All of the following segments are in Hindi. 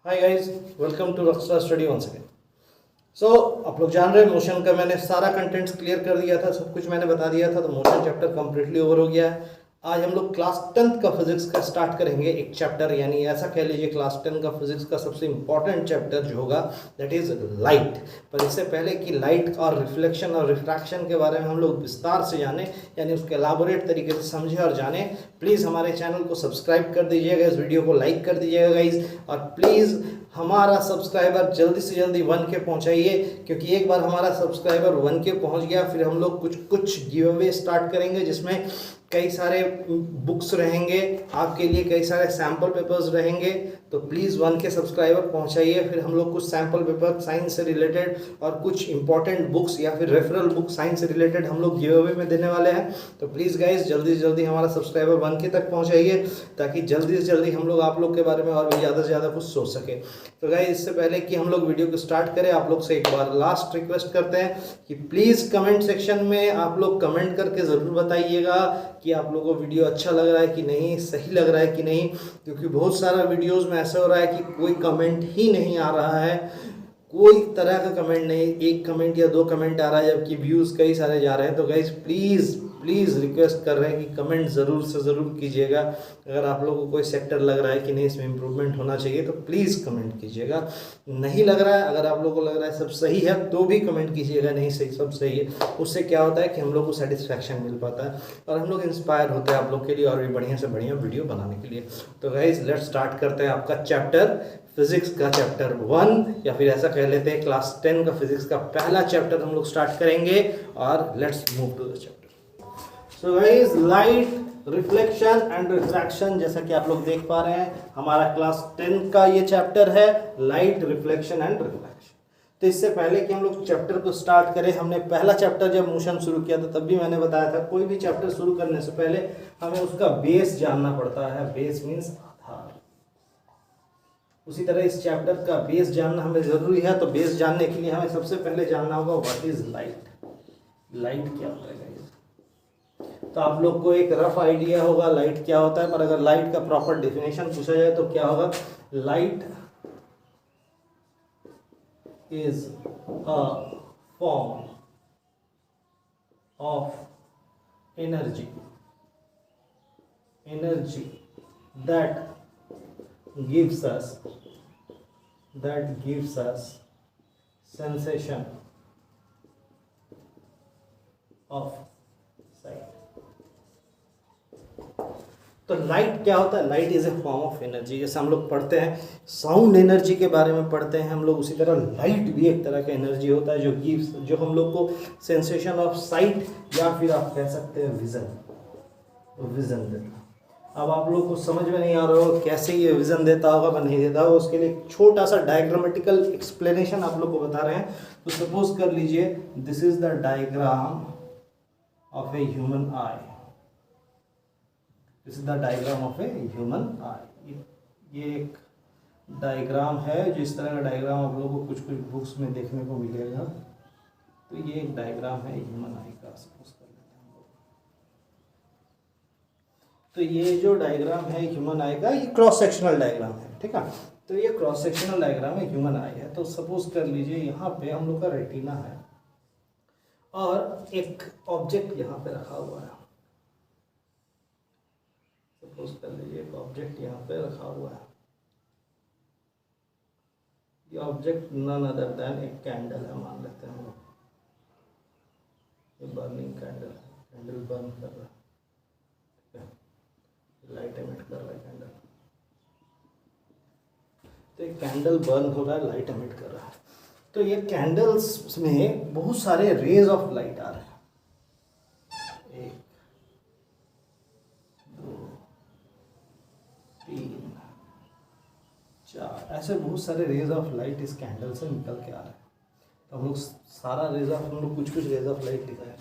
Hi guys, welcome to Rockstar Study once again. So आप लोग जान रहे हैं मोशन का मैंने सारा कंटेंट्स क्लियर कर दिया था, सब कुछ मैंने बता दिया था, तो मोशन चैप्टर कंप्लीटली ओवर हो गया है। आज हम लोग क्लास 10th का फिजिक्स का स्टार्ट करेंगे एक चैप्टर, यानी ऐसा कह लीजिए क्लास 10 का फिजिक्स का सबसे इंपॉर्टेंट चैप्टर जो होगा दैट इज लाइट। पर इससे पहले कि लाइट और रिफ्लेक्शन और रिफ्रैक्शन के बारे में हम लोग विस्तार से जाने, यानी उसके एलाबोरेट तरीके से समझे और जाने, प्लीज़ हमारे चैनल को सब्सक्राइब कर दीजिएगा, इस वीडियो को लाइक कर दीजिएगा गाइज, और प्लीज़ हमारा सब्सक्राइबर जल्दी से जल्दी 1K पहुंचाइए, क्योंकि एक बार हमारा सब्सक्राइबर 1K पहुंच गया फिर हम लोग कुछ गिव अवे स्टार्ट करेंगे, जिसमें कई सारे बुक्स रहेंगे आपके लिए, कई सारे सैम्पल पेपर्स रहेंगे। तो प्लीज़ 1K सब्सक्राइबर पहुंचाइए, फिर हम लोग कुछ सैम्पल पेपर साइंस से रिलेटेड और कुछ इंपॉर्टेंट बुक्स या फिर रेफरल बुक साइंस से रिलेटेड हम लोग गिव अवे में देने वाले हैं। तो प्लीज़ गाइज जल्दी से जल्दी हमारा सब्सक्राइबर 1K तक पहुँचाइए, ताकि जल्दी से जल्दी हम लोग आप लोग के बारे में और भी ज़्यादा से ज़्यादा कुछ सोच सके। तो गाइज इससे पहले कि हम लोग वीडियो को स्टार्ट करें, आप लोग से एक बार लास्ट रिक्वेस्ट करते हैं कि प्लीज़ कमेंट सेक्शन में आप लोग कमेंट करके ज़रूर बताइएगा कि आप लोगों को वीडियो अच्छा लग रहा है कि नहीं, सही लग रहा है कि नहीं, क्योंकि बहुत सारा वीडियोस में ऐसा हो रहा है कि कोई कमेंट ही नहीं आ रहा है, कोई तरह का कमेंट नहीं, एक कमेंट या 2 कमेंट आ रहा है, जबकि व्यूज़ कई सारे जा रहे हैं। तो गाइज प्लीज़ रिक्वेस्ट कर रहे हैं कि कमेंट ज़रूर से ज़रूर कीजिएगा। अगर आप लोगों को कोई सेक्टर लग रहा है कि नहीं इसमें इम्प्रूवमेंट होना चाहिए तो प्लीज़ कमेंट कीजिएगा। नहीं लग रहा है, अगर आप लोगों को लग रहा है सब सही है तो भी कमेंट कीजिएगा, नहीं सही सब सही है। उससे क्या होता है कि हम लोग को सेटिस्फैक्शन मिल पाता है और हम लोग इंस्पायर होते हैं आप लोग के लिए और भी बढ़िया से बढ़िया वीडियो बनाने के लिए। तो गाइज लेट्स स्टार्ट करते हैं आपका चैप्टर फिजिक्स का चैप्टर 1, या फिर ऐसा कह लेते हैं क्लास 10 का फिजिक्स का पहला चैप्टर हम लोग स्टार्ट करेंगे, और let's move to the chapter. So guys light, reflection and refraction, जैसा कि आप लोग देख पा रहे हैं हमारा क्लास 10 का ये चैप्टर है, लाइट, रिफ्लेक्शन एंड रिफ्रैक्शन। तो इससे पहले कि हम लोग चैप्टर को स्टार्ट करें, हमने पहला चैप्टर जब मोशन शुरू किया था तब भी मैंने बताया था कोई भी चैप्टर शुरू करने से पहले हमें उसका बेस जानना पड़ता है। बेस मीन्स आधार। उसी तरह इस चैप्टर का बेस जानना हमें जरूरी है। तो बेस जानने के लिए हमें सबसे पहले जानना होगा व्हाट इज लाइट। लाइट क्या होता है गाइस? तो आप लोग को एक रफ आइडिया होगा लाइट क्या होता है, पर अगर लाइट का प्रॉपर डेफिनेशन पूछा जाए तो क्या होगा? Light is a form of energy that gives us sensation of sight। तो लाइट क्या होता है? Light is a form of energy. जैसे हम लोग पढ़ते हैं साउंड एनर्जी के बारे में पढ़ते हैं हम लोग, उसी तरह लाइट भी एक तरह का एनर्जी होता है जो हम लोग को सेंसेशन ऑफ साइट, या फिर आप कह सकते हैं विजन देता है। अब आप लोग को समझ में नहीं आ रहा होगा कैसे ये विजन देता होगा या नहीं देता होगा, उसके लिए एक छोटा सा डायग्रामेटिकल एक्सप्लेनेशन आप लोग को बता रहे हैं। तो सपोज कर लीजिए this is the diagram of a human I. This is the diagram of a human आई। ये एक डायग्राम है, जो इस तरह का डायग्राम आप लोगों को कुछ बुक्स में देखने को मिलेगा। तो ये एक डायग्राम है ह्यूमन आई का, सपोज कर लेते हैं हम लोग। तो ये जो डायग्राम है ह्यूमन आई का, ये क्रॉस सेक्शनल डायग्राम है, ठीक है। तो ये क्रॉस सेक्शनल डायग्राम है, ह्यूमन आई है। तो सपोज कर लीजिए यहाँ पे हम लोग का रेटिना है और एक ऑब्जेक्ट यहाँ पे रखा हुआ है। सपोज कर लीजिए एक ऑब्जेक्ट यहाँ पे रखा हुआ है। ये ऑब्जेक्ट नन अदर देन एक कैंडल है, मान लेते हैं हम लोग। ये बर्निंग कैंडल है, कैंडल बर्न कर रहा है, लाइट एमिट कर रहा है कैंडल। तो एक कैंडल बर्न हो रहा है, लाइट एमिट कर रहा है। तो ये कैंडल्स में बहुत सारे रेज ऑफ लाइट आ रहे हैं, 1 2 3 4, ऐसे बहुत सारे रेज ऑफ लाइट इस कैंडल से निकल के आ रहे हैं। तो हम लोग सारा रेज ऑफ, हम लोग कुछ रेज ऑफ लाइट लिखा है।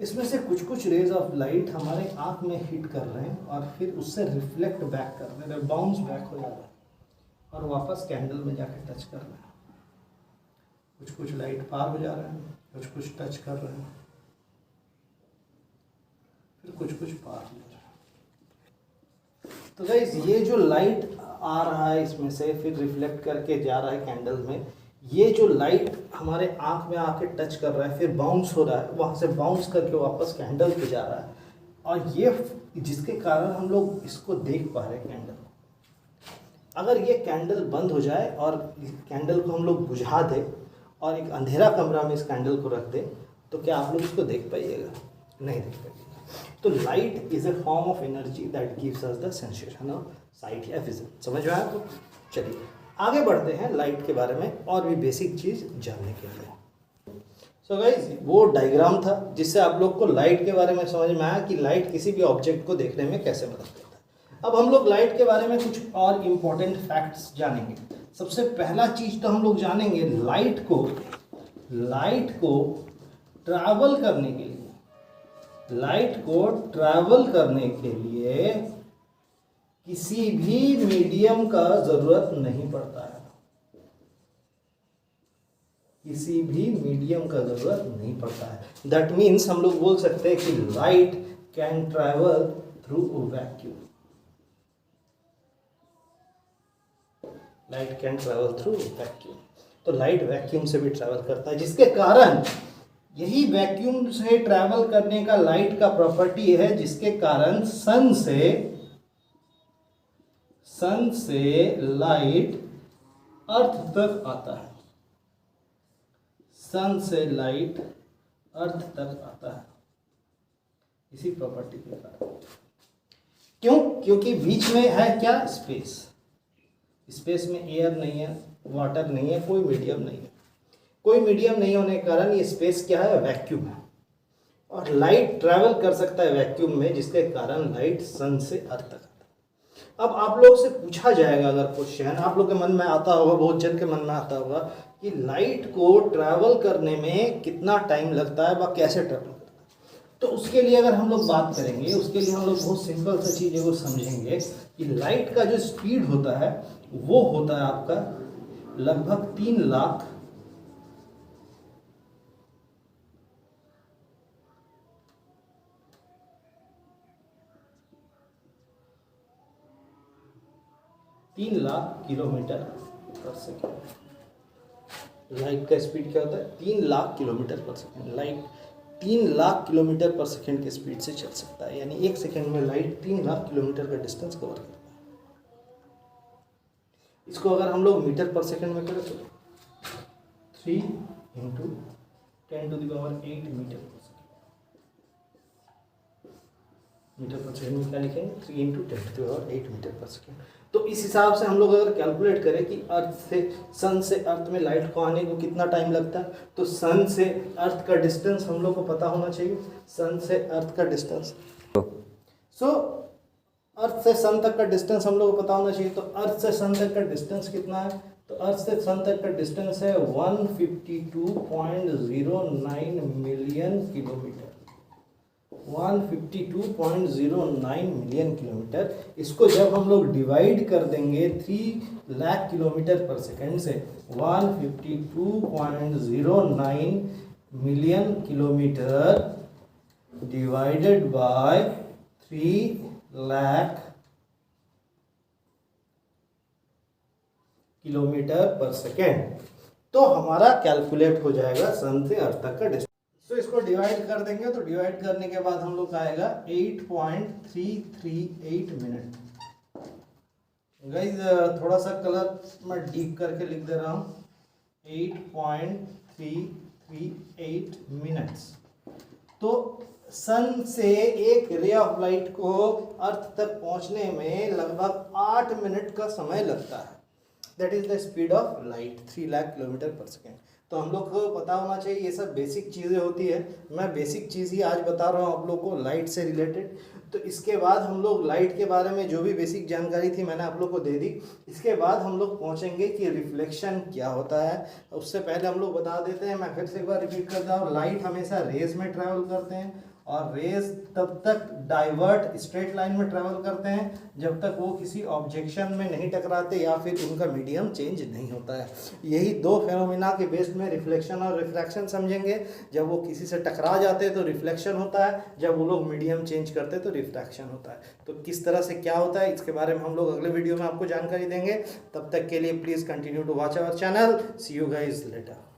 इसमें से कुछ रेज ऑफ लाइट हमारे आँख में हिट कर रहे हैं और फिर उससे रिफ्लेक्ट बैक कर रहे हैं, बाउंस बैक हो जा रहा है और वापस कैंडल में जाके टच कर रहे हैं। कुछ लाइट पार हो जा रहे हैं, कुछ टच कर रहे हैं, फिर कुछ पार हो जा रहे हैं। तो गाइस ये जो लाइट आ रहा है इसमें से, फिर रिफ्लेक्ट करके जा रहा है कैंडल में। ये जो लाइट हमारे आँख में आके टच कर रहा है, फिर बाउंस हो रहा है, वहाँ से बाउंस करके वापस कैंडल पे जा रहा है, और ये जिसके कारण हम लोग इसको देख पा रहे हैं कैंडल। अगर ये कैंडल बंद हो जाए और कैंडल को हम लोग बुझा दें और एक अंधेरा कमरा में इस कैंडल को रख दें, तो क्या आप लोग इसको देख पाइएगा? नहीं देख पाइएगा। तो light is a form of energy that gives us the sensation of site या विजन। समझ में आया आपको? चलिए आगे बढ़ते हैं लाइट के बारे में और भी बेसिक चीज़ जानने के लिए। सो गाइज, वो डायग्राम था जिससे आप लोग को लाइट के बारे में समझ में आया कि लाइट किसी भी ऑब्जेक्ट को देखने में कैसे मदद करता है। अब हम लोग लाइट के बारे में कुछ और इम्पोर्टेंट फैक्ट्स जानेंगे। सबसे पहला चीज़ तो हम लोग जानेंगे लाइट को ट्रैवल करने के लिए, किसी भी मीडियम का ज़रूरत नहीं पड़ता है। किसी भी मीडियम का ज़रूरत नहीं पड़ता है। दैट मीन्स हम लोग बोल सकते हैं कि light can travel through vacuum. Light can travel through vacuum. तो लाइट वैक्यूम से भी ट्रैवल करता है, जिसके कारण यही वैक्यूम से ट्रैवल करने का लाइट का प्रॉपर्टी है, जिसके कारण सन से लाइट अर्थ तक आता है। सन से लाइट अर्थ तक आता है इसी प्रॉपर्टी के कारण। क्यों? क्योंकि बीच में है क्या? स्पेस में एयर नहीं है, वाटर नहीं है, कोई मीडियम नहीं है। कोई मीडियम नहीं होने के कारण ये स्पेस क्या है? वैक्यूम है। और लाइट ट्रैवल कर सकता है वैक्यूम में, जिसके कारण लाइट सन से अर्थ तक आता है। अब आप लोग से पूछा जाएगा अगर क्वेश्चन, आप लोग के मन में आता होगा, बहुत जन के मन में आता होगा कि लाइट को ट्रैवल करने में कितना टाइम लगता है, वह कैसे ट्रैवल करता है। तो उसके लिए अगर हम लोग बात करेंगे, उसके लिए हम लोग बहुत सिंपल सा चीज़ को समझेंगे कि लाइट का जो स्पीड होता है वो होता है आपका लगभग 3 लाख किलोमीटर पर सेकेंड। लाइट का स्पीड क्या होता है? 3 लाख किलोमीटर पर सेकेंड। लाइट 3 लाख किलोमीटर पर सेकेंड की स्पीड से चल सकता है, यानी 1 सेकेंड में लाइट 3 लाख किलोमीटर का डिस्टेंस कवर करता है। इसको अगर हम लोग मीटर पर सेकेंड में करें तो 3 × 10⁸ मीटर पर सेकेंड। मीटर पर सेकेंड में क्या लिखेंगे? 3 × 10⁸ मीटर पर सेकेंड। तो इस हिसाब से हम लोग अगर कैलकुलेट करें कि सन से अर्थ में लाइट को आने को कितना टाइम लगता है, तो सन से अर्थ का डिस्टेंस हम लोग को पता होना चाहिए। सन से अर्थ का डिस्टेंस, अर्थ से सन तक का डिस्टेंस हम लोग को पता होना चाहिए। तो अर्थ से सन तक का डिस्टेंस कितना है? तो अर्थ से सन तक का डिस्टेंस है 152.09 मिलियन किलोमीटर। 152.09 million kilometre. इसको जब हम लोग डिवाइड कर देंगे 3 लाख किलोमीटर पर सेकेंड से, 152.09 million kilometre divided by 3 lakh kilometre पर सेकेंड, तो हमारा कैलकुलेट हो जाएगा सन से अर्थ तक का डिस्टेंस। तो इसको डिवाइड कर देंगे, तो डिवाइड करने के बाद हम लोग का आएगा 8.338 मिनट। गाइज थोड़ा सा कलर मैं डीप करके लिख दे रहा हूँ, 8.338 मिनट्स। तो सन से एक रे ऑफ लाइट को अर्थ तक पहुंचने में लगभग 8 मिनट का समय लगता है। That is the speed of light, 3 lakh kilometre पर सेकेंड। तो हम लोग को पता होना चाहिए, ये सब बेसिक चीज़ें होती है। मैं बेसिक चीज़ ही आज बता रहा हूँ आप लोग को लाइट से रिलेटेड। तो इसके बाद हम लोग लाइट के बारे में जो भी बेसिक जानकारी थी मैंने आप लोग को दे दी। इसके बाद हम लोग पहुँचेंगे कि रिफ्लेक्शन क्या होता है। उससे पहले हम लोग बता देते हैं, मैं फिर से एक बार रिपीट करता हूँ, लाइट हमेशा रेज में ट्रैवल करते हैं और रेज तब तक डाइवर्ट स्ट्रेट लाइन में ट्रेवल करते हैं जब तक वो किसी ऑब्जेक्शन में नहीं टकराते या फिर उनका मीडियम चेंज नहीं होता है। यही दो फेनोमेना के बेस में रिफ्लेक्शन और रिफ्रैक्शन समझेंगे। जब वो किसी से टकरा जाते हैं तो रिफ्लेक्शन होता है, जब वो लोग मीडियम चेंज करते हैं तो रिफ्रैक्शन होता है। तो किस तरह से क्या होता है इसके बारे में हम लोग अगले वीडियो में आपको जानकारी देंगे। तब तक के लिए please continue to watch our channel. See you guys letter.